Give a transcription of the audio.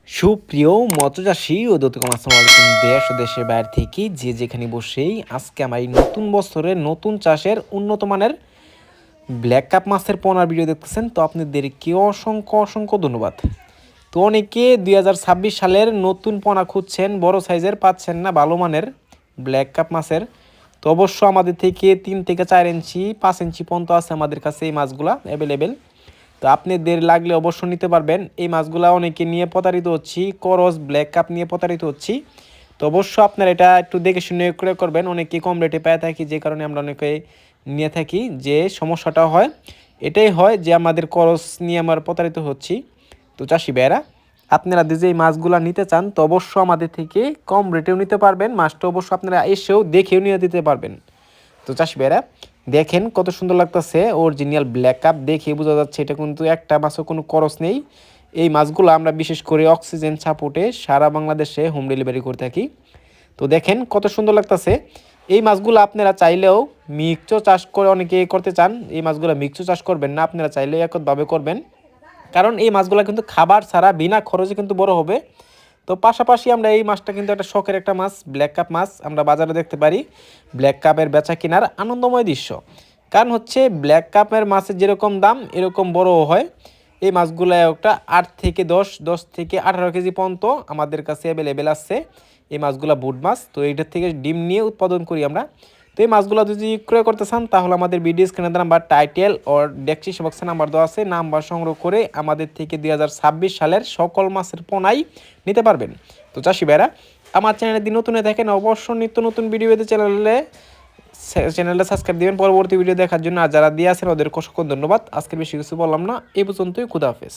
সুপ্রিয় মৎস্যচাষী ও দর্শক আসসালামু আলাইকুম দেশ ও দেশের বাইরে থেকে যে যেখানে বসেই আজকে আমার এই নতুন বছরের নতুন চাষের উন্নত মানের ব্ল্যাক কাপ মাছের পোনার ভিডিও দেখতেছেন। তো আপনাদেরকে অসংখ্য অসংখ্য ধন্যবাদ। তো অনেকে 2026 সালের নতুন পোনা খুঁজছেন, বড় সাইজের পাচ্ছেন না ভালো মানের ব্ল্যাক কাপ মাছের। তো অবশ্য আমাদের থেকে 3 থেকে 4 ইঞ্চি 5 ইঞ্চি পর্যন্ত আছে আমাদের কাছে এই মাছগুলা অ্যাভেলেবেল। তো আপনাদের লাগলে অবশ্য নিতে পারবেন। এই মাছগুলা অনেকে নিয়ে প্রতারিত হচ্ছি, করস ব্ল্যাক কাপ নিয়ে প্রতারিত হচ্ছি। তো অবশ্য আপনারা এটা একটু দেখে শুনে ক্রয় করবেন। অনেকে কম রেটে পেয়ে থাকি, যে কারণে আমরা অনেকে নিয়ে থাকি। যে সমস্যাটা হয় এটাই হয় যে আমাদের করস নিয়ে আমরা প্রতারিত হচ্ছি। তো চাষি ভাইয়েরা, আপনারা যে এই মাছগুলো নিতে চান তো অবশ্য আমাদের থেকে কম রেটেও নিতে পারবেন। মাছটা অবশ্য আপনারা এসেও দেখেও নিয়ে দিতে পারবেন। তো চাষি ভাইয়েরা দেখেন কত সুন্দর লাগতেছে, অরিজিনাল ব্ল্যাক কাপ দেখে বোঝা যাচ্ছে এটা কিন্তু একটা মাছও কোনো খরচ নেই। এই মাছগুলো আমরা বিশেষ করে অক্সিজেন সাপোর্টে সারা বাংলাদেশে হোম ডেলিভারি করে থাকি। তো দেখেন কত সুন্দর লাগতেছে। এই মাছগুলো আপনারা চাইলেও মিক্সও চাষ করে অনেকে করতে চান, এই মাছগুলো মিক্সও চাষ করবেন না, আপনারা চাইলেও একভাবে করবেন। কারণ এই মাছগুলো কিন্তু খাবার ছাড়া বিনা খরচে কিন্তু বড় হবে। তো পাশাপাশি আমরা এই মাছটা কিন্তু একটা শখের একটা মাছ, ব্ল্যাক কাপ মাছ আমরা বাজারে দেখতে পারি। ব্ল্যাক কাপের বেচা কেনার আনন্দময় দৃশ্য। কারণ হচ্ছে ব্ল্যাক কাপের মাছের যেরকম দাম এরকম বড়ও হয়। এই মাছগুলো একটা 8 থেকে 10 থেকে 18 কেজি পর্যন্ত আমাদের কাছে অ্যাভেলেবেল আছে। এই মাছগুলো বুট মাছ, তো এইটার থেকে ডিম নিয়ে উৎপাদন করি আমরা। তো এই মাছগুলো যদি ক্রয় করতে চান তাহলে আমাদের ভিডিও স্ক্রিনে নাম্বার টাইটেল ও ডেসক্রিপশন বক্সে নাম্বার দেওয়া আছে, নাম্বার সংগ্রহ করে আমাদের থেকে 2026 সালের সকল মাছের পোনাই নিতে পারবেন। তো চাষি ভাইরা, আমার চ্যানেলে যদি নতুন হয়ে থাকেন অবশ্যই নিত্য নতুন ভিডিও পেতে চ্যানেলটা সাবস্ক্রাইব দিবেন পরবর্তী ভিডিও দেখার জন্য। আর যারা দিয়ে আছেন ওদের অসংখ্য ধন্যবাদ। আজকের বেশি কিছু বললাম না, এই পর্যন্তই। খুদা হাফেজ।